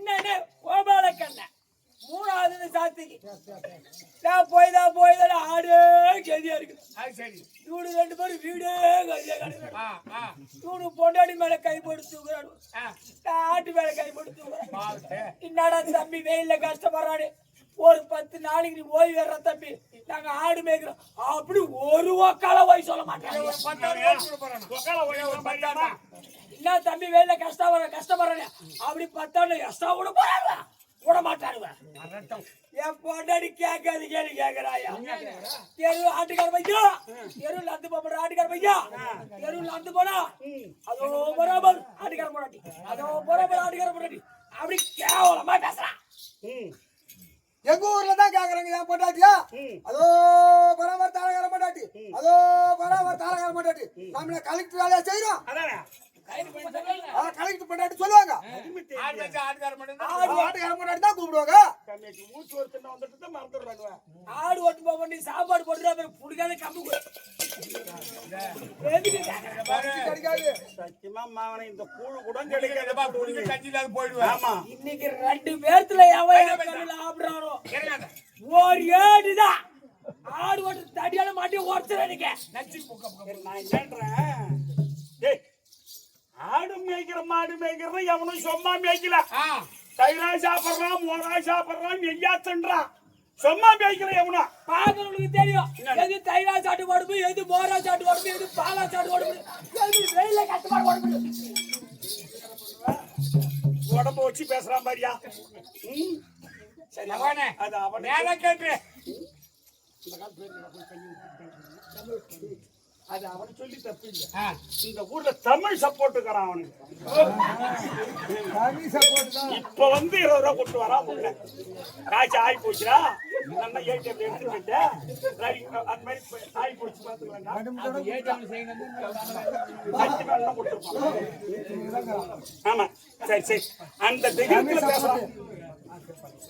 இன்னொன்னு கோபால கண்ணன் மூணாவது சாத்திக்கு நான் போய்தான் ஆடு கெதியா இருக்குது. இவனு 2 பேரும் வீடே கதியா கிடக்கு. இவனு பொண்டாடி மேல கை போட்டு தூக்குறாடு, நான் ஆட்டு மேல கை போட்டு தூக்குறேன். என்னடா தம்பி வெயில்ல கஷ்டப்படுறாடு, ஒரு 10 நாளைக்கு நீ ஓய்வு வர்ற தம்பி, நாங்க ஆடு மேய்க்கிறோம். அப்படி ஒரு ஒக்கால ஓய் சொல்ல மாட்டாங்க. என்ன தம்பி வெயில்ல கஷ்டப்படுறானே அப்படி 10 எக்ஸ்ட்ரா விட போறாங்க, விட மாட்டாருங்க. என் பொண்டாடி கேட்காது கேக்குறாயா? தெரு ஆட்டுக்கார பையா, தெருவில் நடந்து போற ஆட்டுக்கார பையா, தெருவில் நடந்து போனா அதோ பராபர் ஆட்டுக்கார பொண்டாட்டி, அதோ பராபர் ஆட்டுக்கார பொண்டாட்டி, அப்படி கேவலமா பேசுறான். எங்க ஊர்ல தான் கேக்குறாங்க என் பொண்டாட்டியா, அதோ பராபர் தாளகார பொண்டாட்டி, அதோ பராபர் தாளகார பொண்டாட்டி. நாம கலெக்டர் வேலையா செய்யறோம், கலெக்டர் பொண்டாட்டி சொல்லுவாங்க. ஆட்டுக்கார பொண்டாட்டி தான் கூப்பிடுவாங்க. ஆடு ஓட்டு போக நீ சாப்பாடு போட்டு புடிக்காத கம்பு இன்னைக்கு 2 பேர்த்துல ஆடுறாரோ ஒரு ஏடுதான் ஆடு ஓட்டு தடியான மாட்டி உடச்சுறேன். ஆடு மேய்க்கிற மாடு மேய்க்கிற எவனும் சும்மா மேய்க்கல. தயிரா சாப்பிடுறான், மோரா சாப்பிடுறான், நெய்யா தின்றான். சும்மா மேய்க்கிற எவனா பாக்குறவங்களுக்கு தெரியும் எது தயிரா சாட்டு ஓடுது, எது மோரா சாட்டு ஓடுது, எது பாலா சாட்டு ஓடுது, எது வெயில கட்டுப்பாடு ஓடுது. உடம்ப வச்சு பேசுறான் பாரியா. அது அவனே கேட்டு அது அவனை சொல்லி தப்பு இல்லை. இந்த ஊர்ல தமிழ் சப்போர்ட்டுக்காரன் அவனுக்கு. இப்ப 20 ரூபா கொண்டு வரா முன்ன காய்ச்சி ஆகி போச்சுடா, நல்லா ஏடிஎம் எடுத்துக்கிட்டு அது மாதிரி ஆகி போச்சு பாத்துக்கலாம். ஆமா சரி சரி அந்த திடீர்னு பேசுறான்.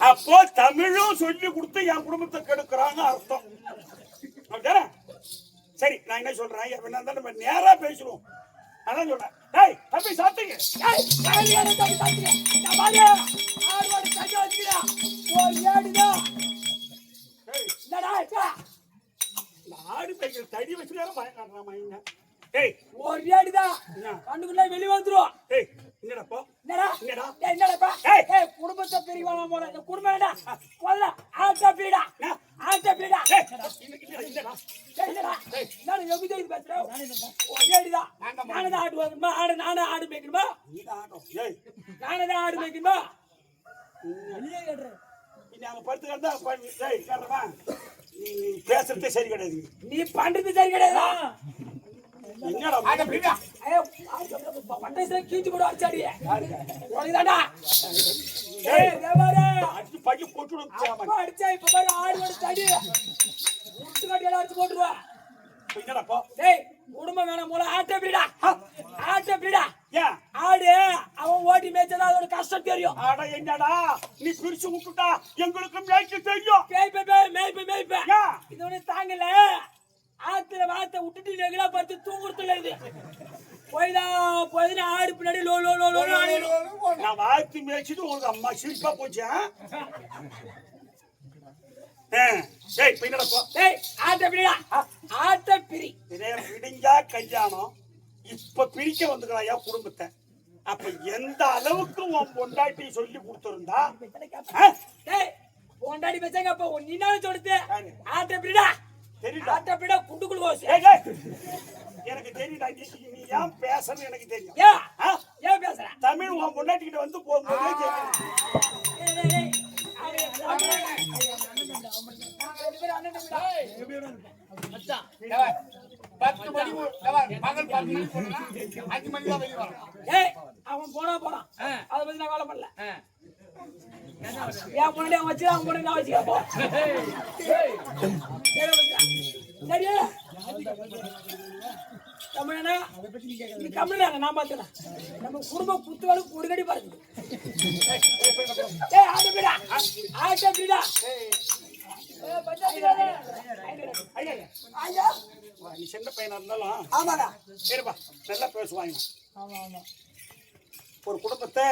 அப்போ தமிழும் சொல்லி கொடுத்து என் குடும்பத்தை கெடுக்கிறாங்க அர்த்தம். அப்படிதானே? சரி நான் என்ன சொல்றேன், நம்ம நேரா பேசுறோம். அதான் சொல்றேன், டேய் தம்பி சாப்பிட்டீங்க ஆடு தைக்கிற தடி வச்சுக்கார பயம் காட்டுறாமா. டேய் ஒரு ஏடுதான் கண்ணுக்குள்ள வெளியே வந்துரும். டேய் என்னடா என்னடா குடும்பத்தை பெரியவான போல இந்த குடும்பம் ஆட்ட பீடா நானும் ஆடு மேய்க்கணுமா, பேசுறதே சரி கிடையாது, நீ பண்றது சரி கிடையாதா? கீச்சு கூட அடிச்சாடியே அடிச்சா இப்ப பாரு ஆடு அடிச்சாடி கட்டியால அடிச்சு போட்டுருவா. குடும்பம் வேணாம் போல ஆட்ட பீடா ஆடு அவன் ஓட்டி மேய்ச்சதா அதோட கஷ்டம் தெரியும். என்னடா நீ பிரிச்சு விட்டுட்டா எங்களுக்கு மேய்க்க தெரியும். மேய்ப்ப இது ஒண்ணு தாங்கல. ஆத்துல வார்த்தை விட்டுட்டு ரெகுலா பார்த்து தூங்குறதுல இது போய்தான் ஆடு பின்னாடி லோ நான் வார்த்தை மேய்ச்சிட்டு உங்க அம்மா சிரிப்பா போச்சா? விடிஞ்சா கல்யாணம், இப்ப பிரிக்க வந்துக்கிறாயா குடும்பத்தை. அப்ப எந்த அளவுக்கு உன் பொண்டாட்டி சொல்லி கொடுத்திருந்தா பொண்டாடி வச்சாங்க. அப்ப நீனாலும் சொல்லுது ஆட்ட பிரிடா தெரியுதா குண்டுக்குள் கோசி எனக்கு தெரியுதா. நீ ஏன் பேசுறது எனக்கு தெரியும். ஏன் பேசுற? தமிழ் உன் பொண்டாட்டிக்கிட்ட வந்து போகும்போது அவன் போனான் அதை பத்தி நான் கவலை பண்ணல. என் பொண்ணு அவன் வச்சு அவன் பொண்ணு நான் வச்சுக்கிறப்போ சரியா தமிழ்நாடு நான் பாத்துறேன். நம்ம குடும்ப புத்துவாளுக்கு ஒரு கடி பாருங்க. சின்ன பையனா இருந்தாலும் ஆமாடா சரிப்பா நல்லா பேசுவாங்க. ஒரு குடும்பத்தை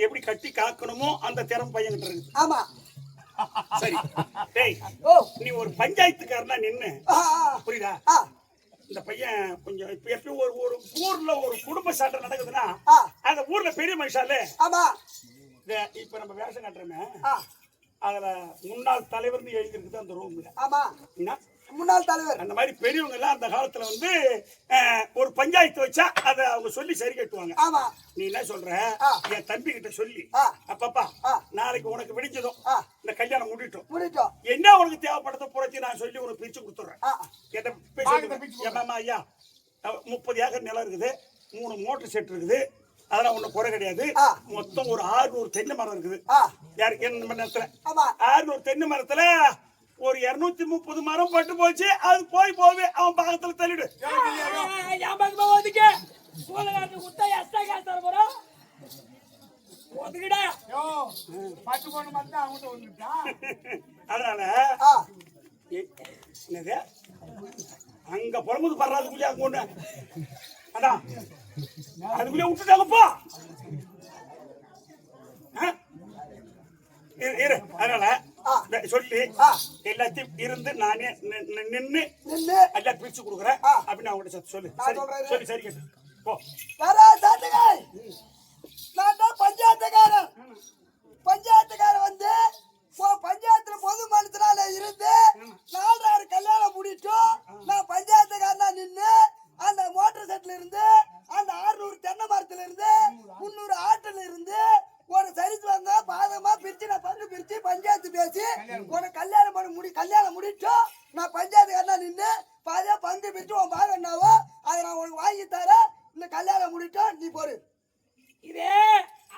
எப்படி கட்டி காக்கணுமோ அந்த திறமை பையன்கிட்ட இருக்கு. ஆமா. சரி டேய், ஓ நீ ஒரு பஞ்சாயத்துக்காரனா நின்னு புரியுதா? ஆ இந்த பையன் கொஞ்சம் இப்ப எப்படி ஒரு ஊர்ல ஒரு குடும்ப சண்டை நடக்குதுன்னா ஆ அந்த ஊர்ல பெரிய மனுஷாலே ஆமா. இப்ப நம்ம வேஷம் காட்டுறோமே ஆ அதுல முன்னாள் தலைவர்னு எழுதி இருக்குது அந்த ரூம்ல. ஆமா. என்ன முன்னாள் தலைவர் அந்த மாதிரி பெரியவங்க எல்லாம் அந்த காலத்துல வந்து ஒரு பஞ்சாயத்து வச்சா அதை அவங்க சொல்லி சரி கட்டுவாங்க. ஆமா. நீ என்ன சொல்ற? என் தம்பி கிட்ட சொல்லி அப்பப்பா நாளைக்கு உனக்கு விடிஞ்சதும் இந்த கல்யாணம் முடிட்டோம் என்ன உனக்கு தேவைப்படுத்த புறச்சி நான் சொல்லி உனக்கு பிரிச்சு கொடுத்துறேன். என்ன ஐயா 30 ஏக்கர் நிலம் இருக்குது, 3 மோட்டர் செட் இருக்குது, அதெல்லாம் ஒண்ணும் குறை கிடையாது. மொத்தம் ஒரு 600 தென்னை மரம் இருக்குது. யாருக்கு என்ன நேரத்துல 600 தென்னை மரத்துல ஒரு 230 மரம் பட்டு போச்சு. அது போவே அவன் பாகத்துல தள்ளிடு. அதனால என்னது அங்க புறமுது படுறாதுக்குள்ளே அங்க ஒண்ணு அதான் அதுக்குள்ளே விட்டுட்டாங்கப்பா. அதனால சொல்லி எல்லாத்தையும் இருந்து நானே நின்னு எல்லாம் பிரிச்சு கொடுக்குறேன் அப்படின்னு அவங்ககிட்ட சொல்லு. சொல்லி சரி கேட்டு போ. பஞ்சாயத்துக்காரன் வந்து பஞ்சாயத்துல பொது மனுஷனால இருந்து 4 கல்யாணம் முடிட்டோம். நான் பஞ்சாயத்துக்காரனா நின்று அந்த மோட்டர் செட்ல இருந்து அந்த 600 தென்னை மரத்துல இருந்து 300 ஆட்டுல இருந்து ஒரு சரித்து வந்தா பாதமா பிரிச்சு நான் பங்கு பிரிச்சு பஞ்சாயத்து பேசி உனக்கு கல்யாணம் முடிட்டோம். நான் பஞ்சாயத்துக்காரனா நின்று பாதியா பங்கு பிரிச்சு உன் பாகம் என்னவோ அதை நான் உனக்கு வாங்கி தரேன். இந்த கல்யாணம் முடிட்டோம் நீ போரு. இதே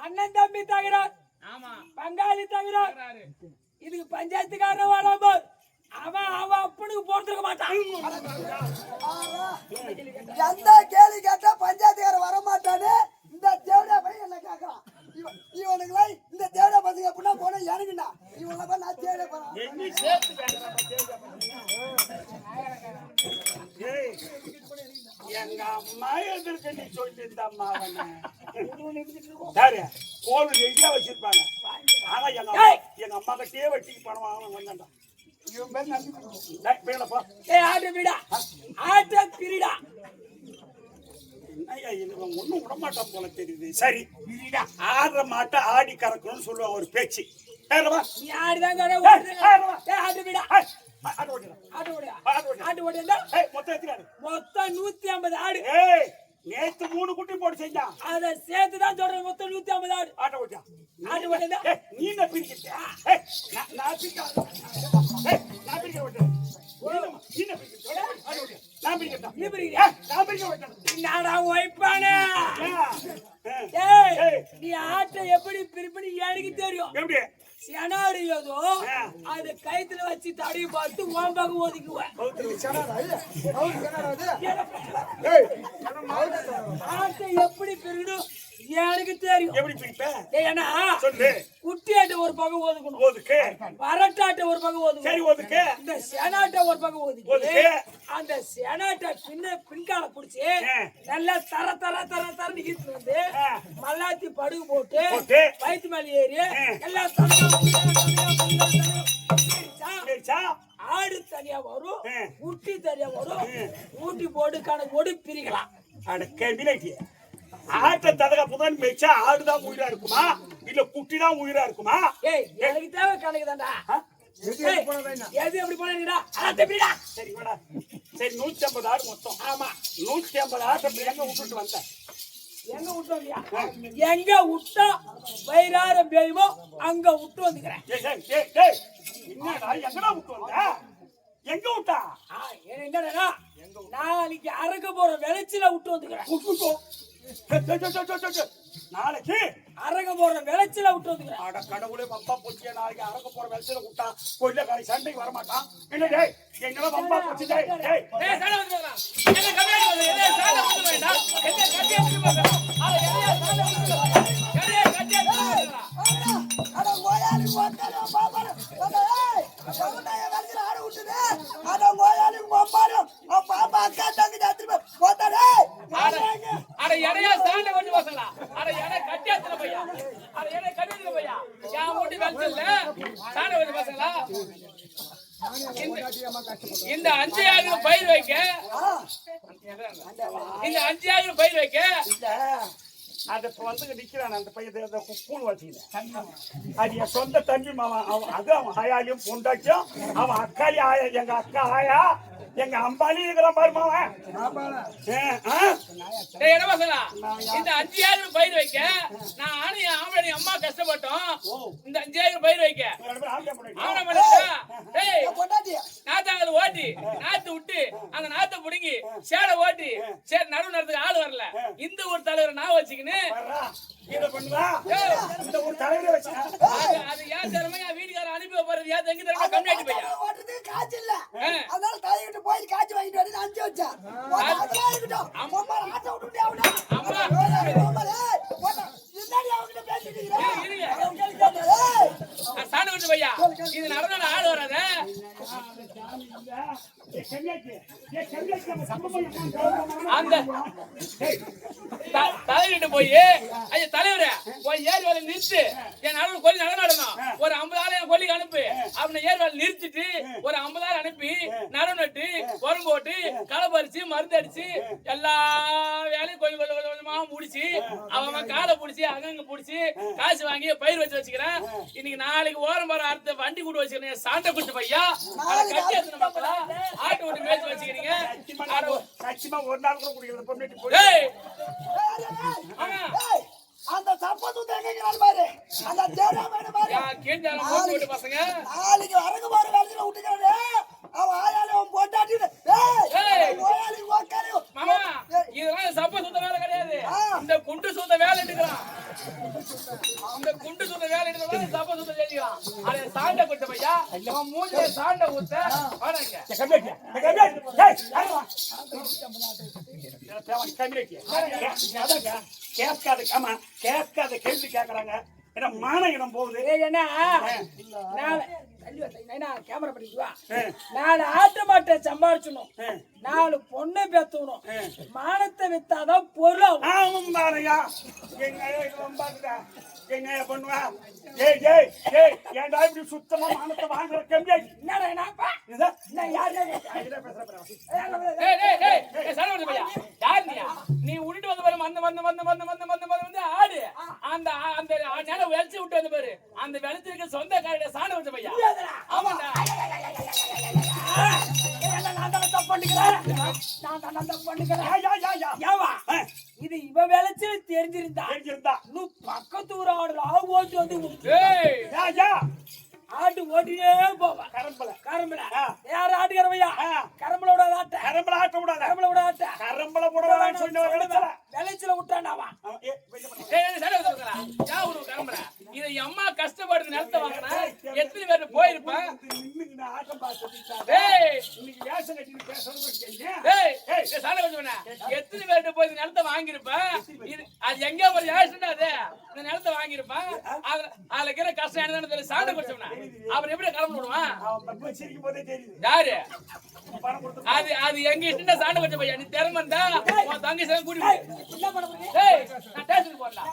அண்ணன் தம்பி தகராறு, பங்காளி தகராறு, இதுக்கு பஞ்சாயத்துக்காரன் வரும்போது அவன் அப்பனுக்கு போறதுக்க மாட்டான். எந்த கேள்வி கேட்டா பஞ்சாயத்துக்காரன் வர மாட்டானு இந்த தேவடா பையன் என்ன கேட்கறான். இவனுக்குலாம் இந்த தேவடா பசங்க அப்படின்னா போனா எனக்குண்ணா இவங்கள நான் தேவடா போறேன். எங்க அம்மா எதிர்க்க நீ சொல்லி இந்த அம்மாவை கோவில் எங்கேயா வச்சிருப்பாங்க. ஆனா எங்க அம்மா கிட்டே வட்டிக்கு பணம் வாங்க வந்தாண்டா. ஒண்ணும் விடமாட்டான் போல தெரியுது. சரி ஆடுற மாட்டை ஆடி கறக்கணும்னு சொல்லுவாங்க ஒரு பேச்சு. மொத்தம் 150 ஆடு. நேத்து 3 குட்டி போட்டு செஞ்சான். அதை சேர்த்துதான் சொல்றேன். மொத்தம் 150 ஆடு. ஆட்ட ஓட்டியா ஆட்டு ஓட்டியா நீ என்ன பிரிக்கிட்ட? நான் பிரிக்க ஓட்டேன். நீ ஆட்டை எப்படி பிரிப்பி எனக்கு தெரியும். செனாடு ஏதோ அது கைத்துல வச்சு தடவி பார்த்து ஓம்பாக ஒதுக்குவேன். ஆட்டை எப்படி பிரிக்கணும் எனக்கு தெரியும். எப்படி பிரிப்ப? ஏன்னா சொல்லு. குட்டி ஆட்டை ஒரு பக்கம் ஒதுக்கணும். ஒதுக்கு. வரட்டாட்டை ஒரு பக்கம் ஒதுக்கு. சரி ஒதுக்கு. இந்த செனாட்டை ஒரு பக்கம் ஒதுக்கு. அந்த செனாட்டை பின்கால புடிச்சு நல்லா தர நிக்கிட்டு வந்து மல்லாத்தி படுகு போட்டு வயிற்று மேல ஏறி எல்லாம் ஆடு தனியா வரும், குட்டி தனியா வரும். ஊட்டி போட்டு கணக்கு போட்டு பிரிக்கலாம். ஆட்டை ததக புதான் மேய்ச்சா ஆடுதான் உயிரா இருக்குமா இல்ல குட்டி தான் உயிரா இருக்குமா? எனக்கு தேவை கணக்கு தான்டா. எது எப்படி போனா சரி மேடா. சரி 150 ஆடு மொத்தம். ஆமா 150 ஆட்டை எங்க விட்டுட்டு வந்த? எங்க விட்டு வந்தியா? எங்க விட்டா வயிறார பேயுமோ அங்க விட்டு வந்துக்கிறேன். என்னடா எங்கடா விட்டு வந்த? எங்க விட்டா? என்னடா நாளைக்கு அறக்க போற விளைச்சில விட்டு வந்துக்கிறேன். நாளைக்கு அரக போற விளைச்சல விட்டு வந்துக்கிறேன். அட கடவுளே பம்பா போச்சு. நாளைக்கு அரக போற விளைச்சல விட்டா கோயில காலை சண்டைக்கு வர மாட்டான். என்ன டேய் எங்கடா பம்பா போச்சு? டேய் டேய் டேய் சாட வந்துடா. என்ன கம்மியா வந்து என்ன சாட வந்து வேண்டாம். என்ன கட்டியா வந்து பாக்க. அட எதையா சாட வந்து. எதையா கட்டியா வந்து. அட கோயாலி வாக்கல பாபா. ஏய் சவுண்டாய வர்ஜில ஆட விட்டுதே. அட கோயாலி பாப்பாரு. பாப்பா அக்கா தங்கி ஜாத்திரி போடா டேய். அட எதையா சாட வந்து வாசலா. அட எதை கட்டியா வந்து பையா. அது என்ன கண்டுபிடிக்க பையா என் மூட்டி வெச்சல்ல சாண வந்து பசங்களா இந்த 5 ஏக்கர் பயிர் வைக்க இந்த 5 ஏக்கர் பயிர் வைக்க அத வந்து நிக்கிறான் அந்த பையன் கூண் வச்சுக்கிறேன் அது என் சொந்த தம்பி மாவன் அது அவன் ஆயாலையும் பொண்டாச்சும் அவன் அக்காளி ஆயா எங்க அக்கா ஆயா எங்க அம்பாலி இருக்கிற பாருமாவன் என்ன சொல்லலாம் இந்த 5 ஏக்கர் பயிர் வைக்க நான் ஆம்பளை அம்மா கஷ்டப்பட்டோம் இந்த 5 ஏக்கர் பயிர் வைக்க நாத்தாங்கல ஓட்டி நாத்து விட்டு அந்த நாத்தை புடுங்கி சேடை ஓட்டி சரி நடுவு நேரத்துக்கு ஆள் வரல இந்த ஒரு தலைவரை நான் வச்சுக்கின்னு அது ஏன் திறமை என் வீட்டுக்காரன் அனுப்பி போறது ஏன் தங்கி திறமை கம்மியாட்டி பையன் காய்ச்சல் இல்ல அதனால தலையிட்டு போய் காய்ச்சி வாங்கிட்டு வந்து அஞ்சு வச்சேன் அம்மா ஆட்ட விட்டுட்டே சாண விட்டு பையா இது நடந்த ஆள் வராத அந்த தலையிட்டு போய் ஐயா தலைவரே போய் ஏரி வேலை நிறுத்து என் நடுவு கொல்லி நடனம் ஒரு 50,000 என் கொல்லிக்கு அனுப்பு அப்படின்னு ஏரி வேலை நிறுத்திட்டு ஒரு 50,000 அனுப்பி நடு நட்டு உரம் போட்டு களை பறிச்சு மருந்து அடிச்சு எல்லா வேலையும் கொஞ்சம் கொஞ்சம் கொஞ்சமா முடிச்சு அவன் காலை பிடிச்சி அங்கங்க பிடிச்சி காசு வாங்கி பயிர் வச்சுக்கிறேன் இன்னைக்கு நாளைக்கு ஓரம் போற அடுத்த வண்டி கூட வச்சுக்கிறேன் சாண்டை குட்டு பையா அதை கட்டி எடுத்து மக்களா ஆட்டு விட்டு மேய்ச்சி வச்சுக்கிறீங்க ஒரு நாள் கூட குடிக்கிறது பொண்ணு அந்த சப்பத்து எங்க பாரு அந்த தேராமேன பாரு கேஞ்சால போட்டு பசங்க நாளைக்கு அரங்க பாரு வேலையில விட்டுறானே அவன் ஆயால அவன் போட்டாட்டி ஏய் ஓயாலி ஓக்காரி மாமா இதெல்லாம் சப்ப சுத்த வேலை கிடையாது இந்த குண்டு சுத்த வேலை எடுக்கறான் அந்த குண்டு சுத்த வேலை எடுக்கறான் சப்ப சுத்த செய்யறான் அட சாண்ட குட்ட பையா அவன் மூஞ்சில சாண்ட ஊத்த வாடங்க கேட்காத கேள்வி கேட்கறாங்க என்ன மான இடம் போகுது கேமரா பண்ணிக்குவா 4 ஆட்டு மாட்டை சம்பாரிச்சணும் 4 பொண்ணை பெத்தணும் மானத்தை வித்தாதான் பொருள் என்ன பண்ணுவா ஏன்டா இப்படி சுத்தமா மானத்தை வாங்குற கம்பி நீ விட்டுட்டு வந்த பாரு வந்து ஆடு அந்த அந்த நிலம் வெளிச்சு விட்டு வந்த பாரு அந்த வெளிச்சிருக்க சொந்தக்கார சாணம் வச்ச பையா ஆமாண்டா இது இவ விளைச்சு தெரிஞ்சிருந்தா இன்னும் பக்கத்து ஊர் ஆடு ஓட்டு வந்து ஆட்டு ஓட்டினே போவா கரம்பல யாரு ஆட்டுக்கிறவையா கரம்பளோட ஆட்ட கரம்பல ஆட்ட விடாத கரம்பல போட விளைச்சல விட்டாண்டாவா இதை அம்மா கஷ்டப்படுறது நிலத்தை வாங்கினா எத்தனை பேர் போயிருப்பேன் எத்தனை பேர் போய் நிலத்தை வாங்கியிருப்பேன் அது எங்க ஒரு ஆக்சிடென்ட் அது இந்த நிலத்தை வாங்கியிருப்பேன் அதுல இருக்கிற கஷ்டம் என்ன சாண்டை குடிச்சோம்னா அப்புறம் எப்படி கிளம்ப விடுவான் யாரு அது அது எங்க இஷ்டம் சாண்டை குடிச்ச பையன் நீ திறமந்தா உன் தங்கி சேர்ந்து கூட்டி நான் ஸ்டேஷன் போடலாம்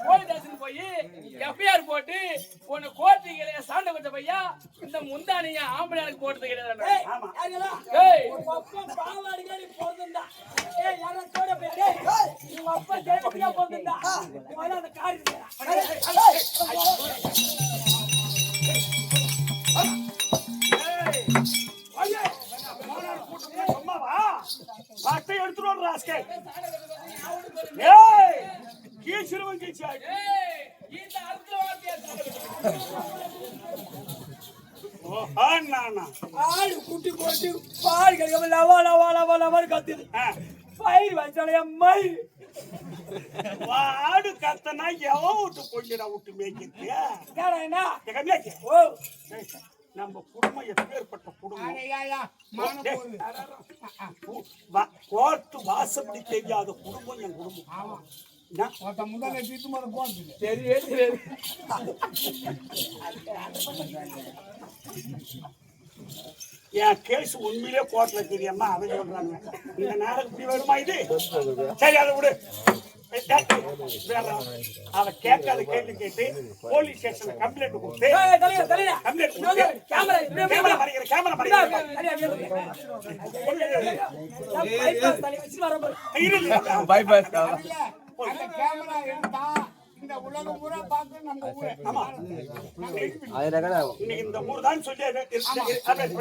போலீஸ் ஸ்டேஷன் போய் எஃப்ஐஆர் போட்டு உன்னை கோர்ட்டுக்கு சாண்டை குடிச்ச பையா இந்த முந்தானிய ஆம்பளையாளுக்கு போட்டது கிடையாது எடுத்துருவோம் ராஸ்கே கீழ்ச்சிருவன் கீழ்ச்சி ஆடு குட்டி போட்டு பால் கிடைக்காம லவா லவா லவா லவான்னு கத்துது பயிர் வச்சாலே மயில் ஆடு கத்தனா எவன் விட்டு கொஞ்சம் விட்டு மேய்க்கிறீங்க ஓ நம்ம குடும்பம் எப்பேற்பட்ட குடும்பம் கோர்ட்டு வாசப்படி தெரியாத குடும்பம் என் குடும்பம் என் கேஸ் உண்மையிலே கோர்ட்ல தெரியாம அதை சொல்றாங்க இந்த நேரம் இப்படி வருமா இது சரி அதை விடு அவ கேட்காத கேள்வி கேட்டு போலீஸ் ஸ்டேஷன்ல கம்ப்ளைண்ட் கொடுத்து கேமரா இந்த உலகம் பூரா பார்த்து நம்ம ஊரு இந்த ஊர் தான் சொல்லி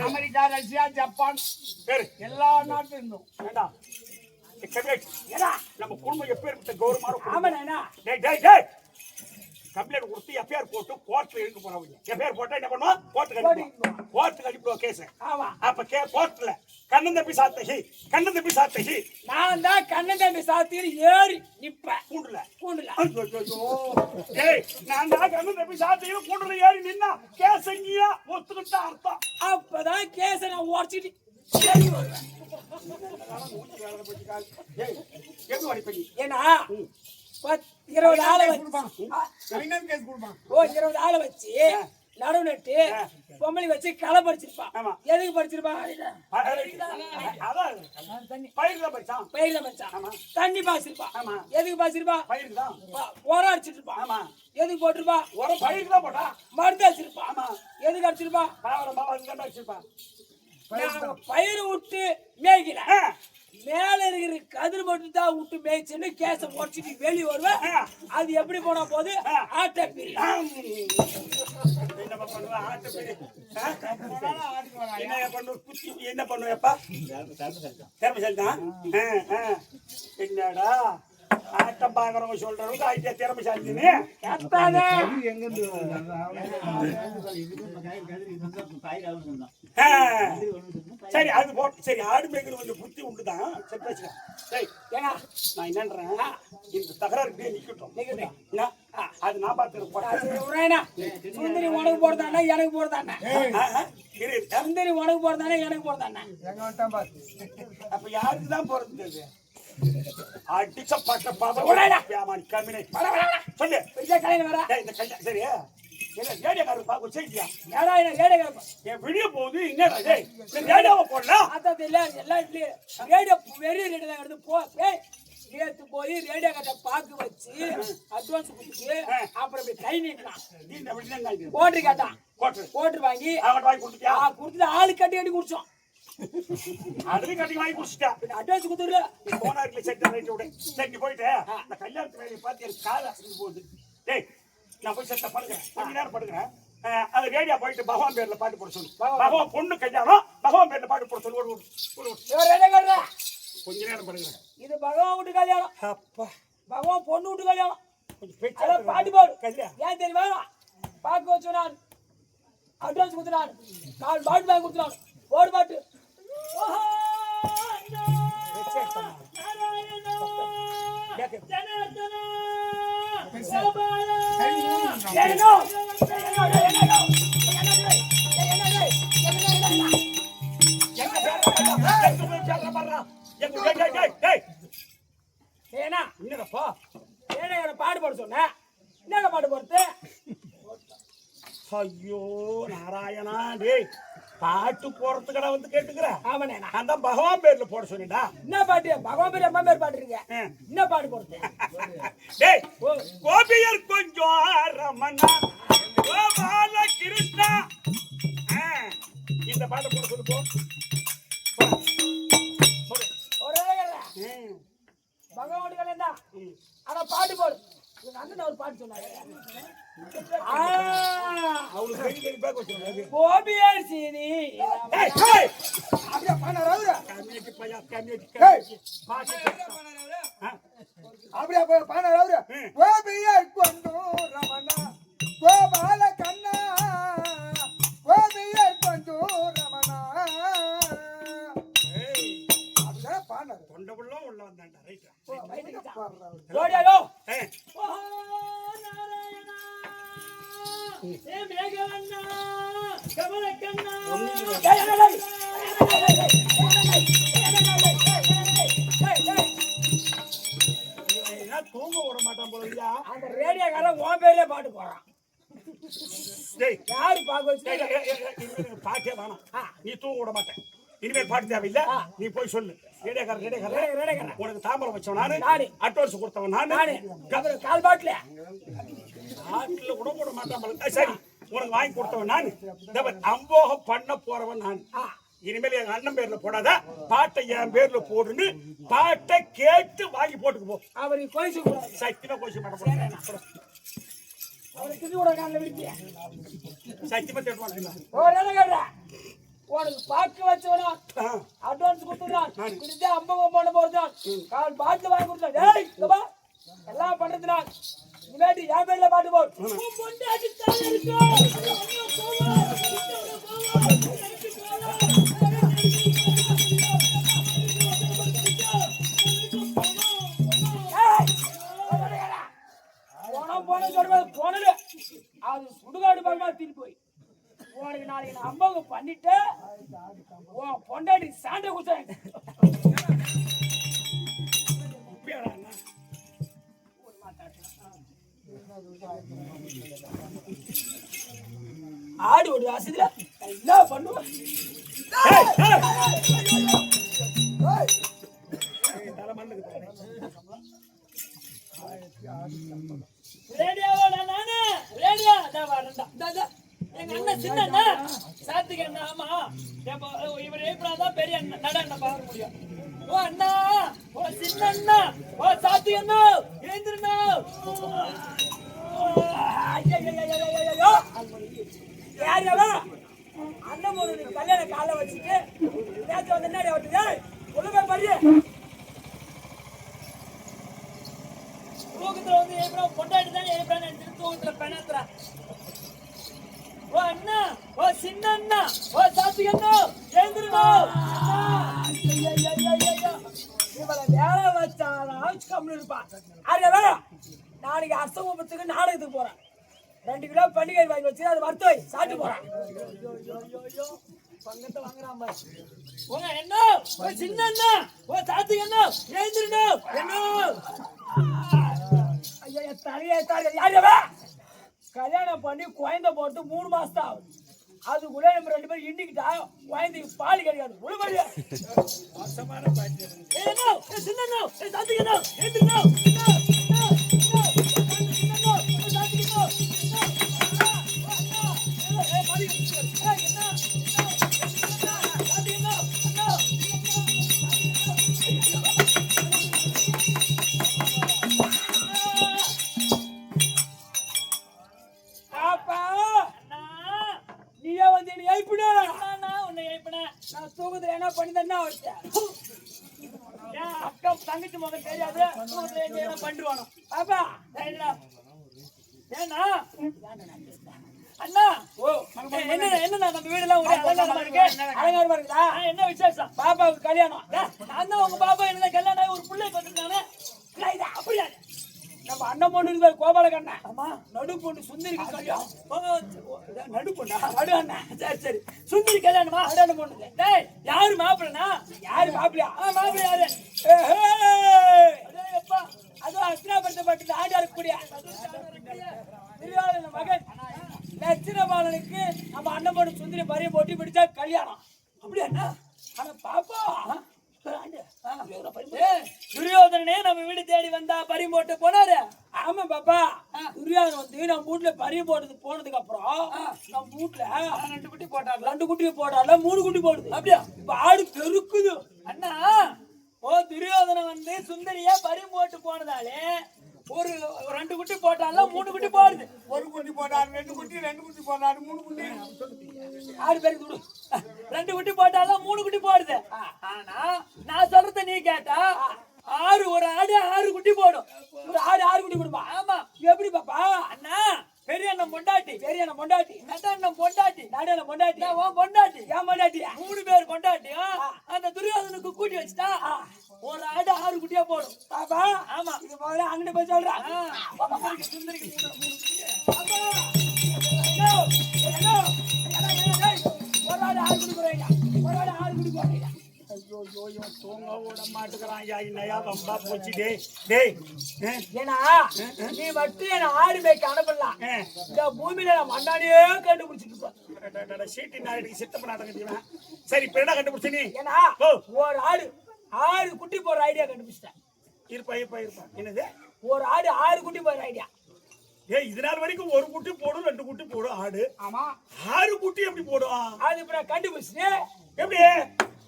அமெரிக்கா, ரஷ்யா, ஜப்பான் எல்லா நாட்டிலும் இருந்தோம். நம்ம குடும்பம் எப்பேற்பட்ட கௌரவமான கம்ப்ளைண்ட் கொடுத்து எஃப்ஐஆர் போட்டு கோர்ட்ல இழுக்க போறவங்க. எஃப்ஐஆர் போட்டா என்ன பண்ணுவோம்? கோர்ட்டுக்கு அனுப்பிடுவோம் கேஸ். அப்ப கோர்ட்ல கண்ணன் தம்பி சாத்தகி நான் தான் கண்ணன் தம்பி சாத்தியில் ஏறி நிப்பேன். கூண்டுல ஏய் நான் தான் கண்ணன் தம்பி சாத்தியில் கூண்டுல ஏறி நின்னா கேஸ் எங்கேயா ஒத்துக்கிட்டா அர்த்தம். அப்பதான் கேஸ நான் உடச்சிட்டு ஏன்னா 20 ஆளை வச்சு நடுவு நட்டு பொம்பளை வச்சு களை படிச்சிருப்பான். எதுக்கு படிச்சிருப்பான்? பயிர்ல படிச்சான். தண்ணி பாய்ச்சிருப்பான். எதுக்கு பாய்ச்சிருப்பான்? உரம் அடிச்சிட்டு இருப்பான். எதுக்கு போட்டிருப்பா? உரம் பயிருக்கு தான் போட்டா. மருந்து அடிச்சிருப்பான். எதுக்கு அடிச்சிருப்பான்? பயிர் விட்டு மேய்க்கல, மேல இருக்கிற கதிர் மட்டும் தான் விட்டு மேய்ச்சுன்னு கேச முடிச்சுட்டு வெளியே வருவேன். அது எப்படி போனா போது ஆட்ட என்ன பண்ணுவேப்பா? என்னடா ஆட்டம் பாக்குறவங்க சொல்றவங்க ஐடியா திறமைசாலின்னு சரி அது போட்டு சரி ஆடு மேய்க்கிற கொஞ்சம் புத்தி உண்டுதான். சரி பேசுறேன். சரி ஏன்னா நான் என்னன்றேன், இந்த தகராறு நிக்கட்டும். அது நான் பார்த்து சுந்தரி உனக்கு போடுதானே எனக்கு போடுதானே? சுந்தரி உனக்கு போடுதானே எனக்கு போடுதானே? அப்ப யாருக்குதான் போறது? அடிச்ச பட்ட பாபா கம்மினை சொல்லு. இந்த கல்யாணம் சரி ரேடியோக்காரர் பார்க்க செய்தியா? என் வீடியோ போகுது. என்னடா ரேடியோவை போடலாம். அதான் எல்லாம் ரேடியோ வெறி ரேடியோ தான் எடுத்து போ. நேற்று போய் ரேடியோ கட்ட பாக்கு வச்சு அட்வான்ஸ் கொடுத்து அப்புறம் கை நீட்டலாம். கோட்டரி கேட்டான். கோட்டரி வாங்கி கொடுத்துட்டு ஆளு கட்டி கட்டி குடிச்சோம். அதுவும் கட்டி வாங்கி குடிச்சிட்டா. அட்வான்ஸ் கொடுத்துருல போனாருல செட்டு ரைட்டு விட செட்டு போயிட்டு இந்த கல்யாணத்து வேலையை பார்த்து எனக்கு கால அசைஞ்சு போகுது. டேய் நான் போய் செட்ட படுக்கிறேன், கொஞ்ச நேரம் படுக்கிறேன். அது ரேடியா போயிட்டு பகவான் பேர்ல பாட்டு போட சொல்லு. பகவான் பொண்ணு கல்யாணம், பகவான் பேர்ல பாட்டு போட சொல்லு. கொஞ்ச நேரம் படுக்கிறேன். இது பகவான் வீட்டு கல்யாணம். அப்பா பகவான் பொண்ணு வீட்டு கல்யாணம். கொஞ்சம் பாட்டு போடு கல்யாணம். ஏன் தெரியுமா? பாக்கு வச்சு நான் அட்வான்ஸ் கொடுத்துறான். 4 பாட்டு வாங்கி கொடுத்துறான். போடு பாட்டு. பாடு போட சொன்ன. என்ன பாட்டு போடுறது? ஐயோ நாராயணா, டேய் பாட்டு போறது கடை வந்து கேட்டுக்கிற. ஆமாண்ணே, அந்த பகவான் பேர்ல போட சொன்னா. என்ன பாட்டு? பகவான் பேர் அம்மா பேர் பாட்டு இருக்கீங்க. என்ன பாட்டு போடுறது? டேய் கோபியர் கொஞ்சம் ரமணா கோபால கிருஷ்ணா, இந்த பாட்டு போட சொல்லு. பகவான் கல்யாணம். ஆனா பாட்டு போடு. அண்ணன் ஒரு பாட்டு சொன்னாரு. கோபியார் சீனி அப்படியா பாடுற கோபியார் கொஞ்சம் ரமணா கோபால கண்ணா கோபியார் கொஞ்சம் ரமணா அப்படிதான் பாடுற. தொண்டபுள்ள உள்ள வந்தாண்டா. ரைட்டா ஜோடியாலோ தூங்க விட மாட்டான் போல இல்லையா? அந்த ரேடியோக்காரன் உன் பேர்ல பாட்டு போறான். யாரு பாக்க வச்சு பாட்டே வேணாம், நீ தூங்க விட மாட்டேன். இனிமேல் பாட்டு தேவையில்லை. நீ போய் சொல்லு. ரேடியோக்காரன் உனக்கு தாம்பரம் வச்சவன் நானு, அட்வான்ஸ் கொடுத்தவன் நானு. கால் பாட்டில நாட்டுல கூட போட மாட்டான். சரி, உனக்கு வாங்கி கொடுத்தவன் நானு. அம்போகம் பண்ண போறவன் நான். இனிமேல் எங்க அண்ணன் பேர்ல போடாத, பாட்டை என் பேர்ல போடுன்னு பாட்டை கேட்டு வாங்கி போட்டுக்கு போ. அவருக்கு கோயிச்சு சத்தியமா கோயிச்சு பண்ண போறேன். அவருக்கு கூட காலில் விரிப்பியா சத்தியமா தேடுவான். உனக்கு பாக்கு வச்சவனா அட்வான்ஸ் கொடுத்துறான். குடிச்சா அம்பகம் போட போறதான் கால் பாட்டு வாங்கி கொடுத்தான். எல்லாம் பண்றதுனால இனிமேட்டு என் பேர்ல பாட்டு போடு. போனது அது சுடுகாடு பக்கமா திருப்பி போய் உனக்கு நாளைக்கு நான் அம்மாவுக்கு பண்ணிட்டு உன் பொண்டாடி சாண்டை குடுத்தேன். ஆடு ஒரு வசதியில என்ன பண்ணுவேன். ரேடியோவோட நானு ரேடியோ எங்க அண்ணன் சின்ன சாத்துக்கு என்ன ஆமா இவர் ஏப்ராதான் பெரிய அண்ணன் நட அண்ணன் பார்க்க முடியும். ஓ அண்ணா, ஓ சின்ன அண்ணா, ஓ சாத்துக்கு என்ன எழுந்திருந்தா யாரு அண்ணன் ஒரு கல்யாண காலை வச்சுட்டு நேற்று வந்து என்ன விட்டுது ஒழுங்கா பாரு. தூக்கத்துல வந்து ஏப்ரம் பொண்டாட்டி தான் ஏப்ரம் நினைச்சு தூக்கத்துல பெணத்துறான். ஓ அண்ணா, ஓ சின்ன அண்ணா, ஓ சாத்துக்கு என்ன எழுந்திருந்தோம். இவளை வேலை வச்சாலும் கம்முன்னு இருப்பான். அது நாளைக்கு அஸ்தமத்துக்கு நாடகத்துக்கு போறான். 2 கிலோ பண்டிகை வாங்கி வச்சு அது வறுத்து சாப்பிட்டு போறான். பங்கத்தை வாங்குறான் பாரு. உங்க என்ன ஓ சின்ன அண்ணா, ஓ சாத்துக்கு என்ன எழுந்திருந்தோம். என்ன ஐயா தலையே யாரு கல்யாணம் பண்ணி குழந்தை போட்டு 3 மாசம் தான் ஆகுது. அதுக்குள்ள நம்ம 2 பேரும் இன்னிக்கிட்டா குழந்தைக்கு பால் கிடையாது. உழுபடியா என்ன பண்ணிதான் அக்கா தங்கச்சி முதல் தெரியாது பண்ணிடுவானோ பாப்பா ஏன்னா அண்ணா ஓ என்ன என்ன நம்ம வீடு எல்லாம் ஒரே அலங்காரமா இருக்கு. அலங்காரமா இருக்குதா? என்ன விசேஷம்? பாப்பாவுக்கு கல்யாணம். நான் தான் உங்க பாப்பா என்ன கல்யாணம் ஆகி ஒரு பிள்ளை பார்த்துருக்கானே. அப்படியா நம்ம அண்ணன் பொண்ணு இருந்தாரு கோபால கண்ணன். ஆமா நடு பொண்ணு சுந்தரிக்கு கல்யாணம். நடு பொண்ணா? நடு அண்ணன். சரி சரி சுந்தரி கல்யாணமா? அண்ணன் பொண்ணு. டேய் யாரு மாப்பிள்ளனா? யாரு மாப்பிள்ளையா? மாப்பிள்ளை யாரு? அப்பா அது அஸ்தினாபுரத்தை ஆடியாரு கூடிய திருவாரூர் மகன் லட்சணபாலனுக்கு நம்ம அண்ணன் பொண்ணு சுந்தரி பரிய போட்டி பிடிச்சா கல்யாணம். அப்படியா? ஆனா பாப்பா துரியோதனே நம்ம வீடு தேடி வந்தா பறி போட்டு போனாரு. ஆமா பாப்பா துரியோதனன் வந்து நம்ம வீட்டுல பறி போனதுக்கு அப்புறம் நம்ம வீட்டுல 2 குட்டி போட்டாரு. 2 குட்டி போட்டால 3 குட்டி போடுது. அப்படியா? இப்ப ஆடு பெருக்குது. அண்ணா ஓ துரியோதனன் வந்து சுந்தரியா பறி போட்டு போனதாலே ஒரு 2 குட்டி போட்டால 3 குட்டி போடுது. 1 குட்டி போட்டாரு, 2 குட்டி, 2 குட்டி போட்டாரு, 3 குட்டி. 6 பேருக்கு துடு. 2 குட்டி போட்டால 3 குட்டி போடுது. ஆனா நான் சொல்றத நீ கேட்டா 6 ஒரு ஆடு 6 குட்டி போடும். ஒரு ஆடு 6 குட்டி போடுமா? ஆமா. எப்படி பாப்பா? அண்ணா பெரிய அண்ணன் பொண்டாட்டி, பெரிய அண்ணன் பொண்டாட்டி, நட அண்ணன் பொண்டாட்டி, நட அண்ணன் பொண்டாட்டி, உன் பொண்டாட்டி, என் பொண்டாட்டி, 3 பேர் பொண்டாட்டி. அந்த துரியோதனுக்கு கூட்டி வச்சுட்டா ஒரு ஆடு 6 குட்டியா போடும். பாப்பா ஆமா இது முதல்ல அங்கிட்ட போய் சொல்றேன். சுந்தரிக்கு 3 ஒரு ஆடு 6 குட்டி போறீங்க. ஒரு ஆடு 6 குட்டி போறீங்க. ஐயோ இவன் தூங்க விட மாட்டேங்கிறான். என்னையா வம்பா போச்சு. டேய் ஏன்னா நீ மட்டும் என்ன ஆடு மேய்க்க அனுப்பலாம். இந்த பூமியில நான் மண்ணாடியே கண்டுபிடிச்சிட்டு இருப்பேன். சீட்டி நாளைக்கு சித்தப்ப நாட்டம் சரி இப்ப என்ன கண்டுபிடிச்ச நீ? ஏன்னா ஓ. ஒரு ஆடு 6 குட்டி போற ஐடியா கண்டுபிடிச்சிட்டேன். இருப்பா என்னது? ஒரு ஆடு 6 குட்டி போற ஐடியா. ஏய் இது நாள் வரைக்கும் ஒரு குட்டி போடும் 2 குட்டி போடும் ஆடு. ஆமா 6 குட்டி எப்படி போடும்? அது இப்ப நான் கண்டுபிடிச்சேன். எப்படி?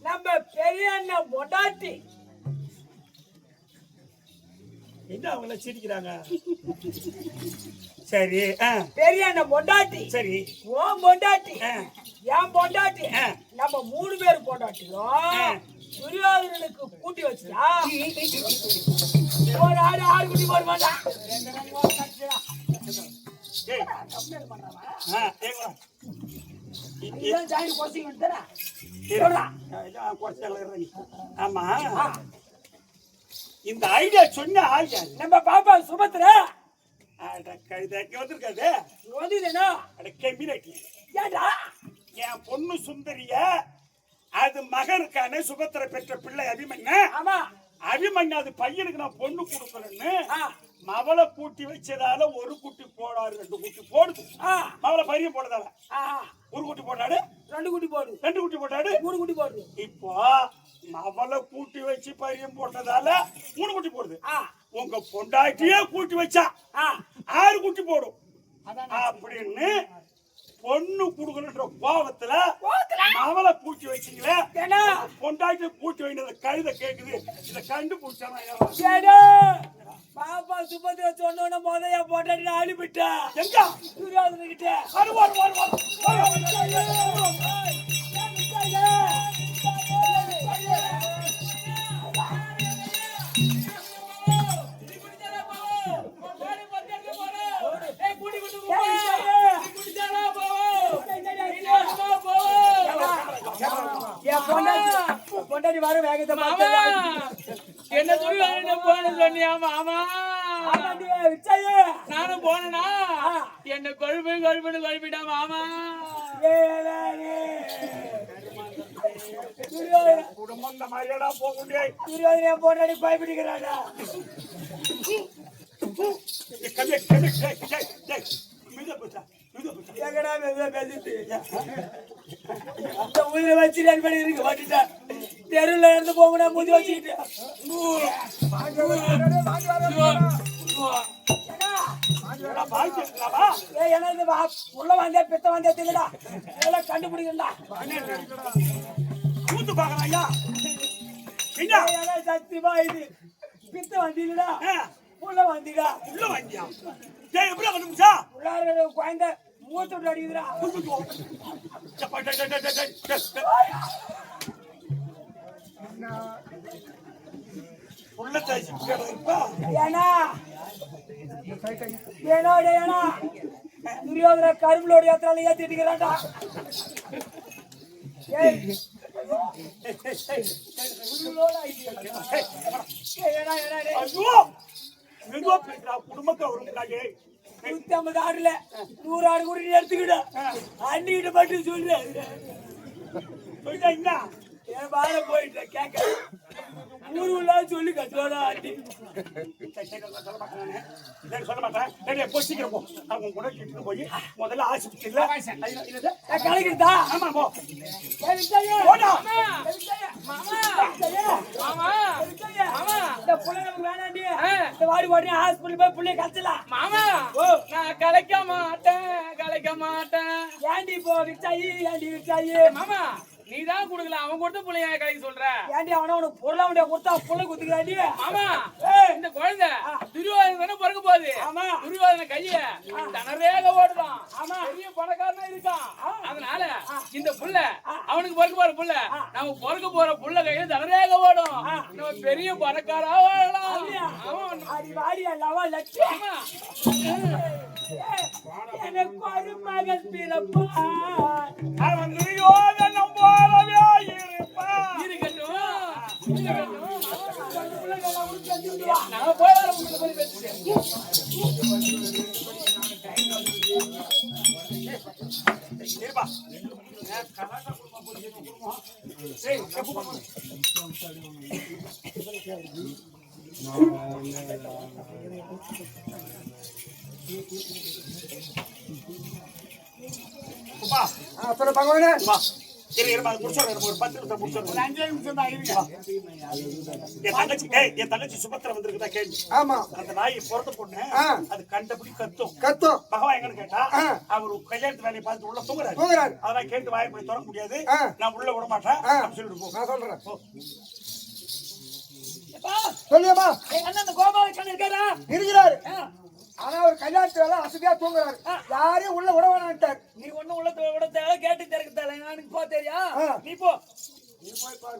நம்ம பெரிய அண்ணன் பொண்டாட்டி என்ன அவங்கள சிரிக்கிறாங்க? சரி பெரிய அண்ணன் பொண்டாட்டி சரி உன் பொண்டாட்டி ஆ. என் பொண்டாட்டி ஆ. நம்ம 3 பேர் பொண்டாட்டியும் துரியோதனனுக்கு கூட்டி வச்சுட்டா ஒரு ஆடு 6 குட்டி போட மாட்டான். ஏய் ஏங்க இதுதான் ஜாயின் கோச்சிங் வந்துடா. ஆமா இந்த ஐடியா சொன்ன ஆள் யாரு? நம்ம பாப்பா சுபத்ரா கழுதாக்கி வந்திருக்காது. ஓதினா அட கெமிரட்டி ஏடா என் பொண்ணு சுந்தரிய அது மகனுக்கான சுபத்திர பெற்ற பிள்ளை அபிமன்ய. ஆமா அபிமன்ய அது பையனுக்கு நான் பொண்ணு கொடுக்கலன்னு ஆ மவளை கூட்டி வச்சதால ஒரு குட்டி போடாரு 2 குட்டி போடுது. ஆ மவளை பையன் போடுதால ஆ ஒரு குட்டி போட்டாடு 2 குட்டி போடு 2 குட்டி போட்டாடு 3 குட்டி போடு. இப்போ மவளை கூட்டி வச்சு பையன் போட்டதால 3 குட்டி போடுது. ஆ உங்க பொண்டாட்டியே கூட்டி வச்சா ஆ 6 குட்டி போடும் அதான் அப்படின்னு பொண்ணு குடுக்கணுன்ற கோபத்துல கோவத்துல? மவளை கூட்டி வச்சீங்களே. ஏன்னா பொண்டாட்டி கூட்டி வைனத கழுத கேக்குது. இத கண்டுபிடிச்சானா ஏடா பாப்பா சுபத்ரா சொன்னோன முதல்ல பொண்டாட்டி அனுப்பிட்டா எங்க துரியோதன கிட்ட. பொண்டாட்டி வர வேகத்தை என்ன துணி போன சொன்னியா மாமா? நானும் போனேனா என்ன கொழுப்புன்னு கொழுப்பிட்டா மாமா. குடும்பம் இந்த மாதிரியாடா போக முடியாது. துரியோதன பொண்டாட்டி பயப்பிடிக்கிறாடா. எங்கடா மெதுவா பேசிட்டு அந்த உயிரை வச்சு ரெண்டு பண்ணி இருக்க மாட்டேன். தெருவில் இருந்து போங்கடா முதி வச்சுக்கிட்டு. உள்ள வந்தே பித்த வந்தே தெரியடா. இதெல்லாம் கண்டுபிடிக்கா கூத்து பாக்கலையா? சத்தியமா இது பித்த வந்தீங்கடா. உள்ள வந்தீடா. உள்ள வந்தியா? எப்படி கண்டுபிடிச்சா? உள்ளார குழந்தை மூத்த விட்டு அடிக்குதுடா. உள்ள தாய்ச்சி ஏனா ஏனா துரியோதன கரும்புலோட ஏத்தால ஏத்திட்டுக்கிறான்டா. குடும்பத்தை வரும்னாலே 150 ஆடுல 100 ஆடு கூட எடுத்துக்கிட அன்னிக்கிட்ட மட்டும் சொல்லு. சொல்லிட்டா என்ன என் பாட போயிட்ட கேட்க ஊருல சொல்லி கட்டுவாடா ஆண்டி. சொல்ல மாட்டேன். சீக்கிரம் போ. அவங்க கூட கிட்டு போய் முதல்ல ஆஸ்பத்திரியில கலக்கிட்டா. ஆமா போ. வாடி வாடி ஹாஸ்பிட்டல் போய் புள்ளைய கலச்சலாம். மாமா நான் கலைக்க மாட்டேன். ஏண்டி போ விட்டாயி ஏண்டி விட்டாயி மாமா நீதான் குடுக்கல அவன் கொடுத்த புள்ளைய கலைக்க சொல்ற. ஏண்டி அவன உனக்கு பொருளா முடியா கொடுத்தா புள்ள குத்துக்கிறாண்டி. மாமா இந்த குழந்தை துரியோதன பிறக்க போகுது. ஆமா துரியோதன கைய தனரேக ஓடுதான். ஆமா பெரிய பணக்காரனா இருக்கான். அதனால இந்த புள்ள அவனுக்கு பிறக்க போற புள்ள நம்ம பிறக்க போற புள்ள கையில தனரேக ஓடும். நம்ம பெரிய பணக்காரா வாழலாம். அடி வாடி அல்லவா லட்சம். எனக்கு ஒரு மகன் பிறப்பான். அவன் துரியோதனம் போலவே இருப்பான். இருக்கட்டும் நான் போய் வர முடியல. இருப்பா சொல்ல பகவானே இருமா, அது முடிச்சிடுறேன். ஒரு 10 நிமிஷம் முடிச்சிடுறேன். 5 நிமிஷம் தான் இருங்க. என் தங்கச்சி சுபத்திரா வந்திருக்குதா கேள்வி. ஆமா அந்த நாய் பிறந்த பொண்ணு அது கண்டபடி கத்தும். பகவான் எங்கன்னு கேட்டா அவர் கல்யாணத்து வேலையை பார்த்து உள்ள தூங்குறாரு. அதெல்லாம் கேட்டு வாயை போய் திறக்க முடியாது, நான் உள்ள விட மாட்டேன் அப்படின்னு சொல்லிட்டு போ. நான் சொல்றேன். எப்பா, சொல்லியம்மா எங்க அண்ணன் அந்த கோபாலகிருஷ்ணன் இருக்காரா? இருக்கிறாரு. ஆனா ஒரு கல்யாணத்து வேலை அசதியா தூங்குறாரு. யாரையும் உள்ள விட வேணான்ட்டார். நீ ஒண்ணும் உள்ள விட தேவை, கேட்டு திறக்க தேவை. எனக்கு போ தெரியா? நீ போ. நீ போய் பாரு.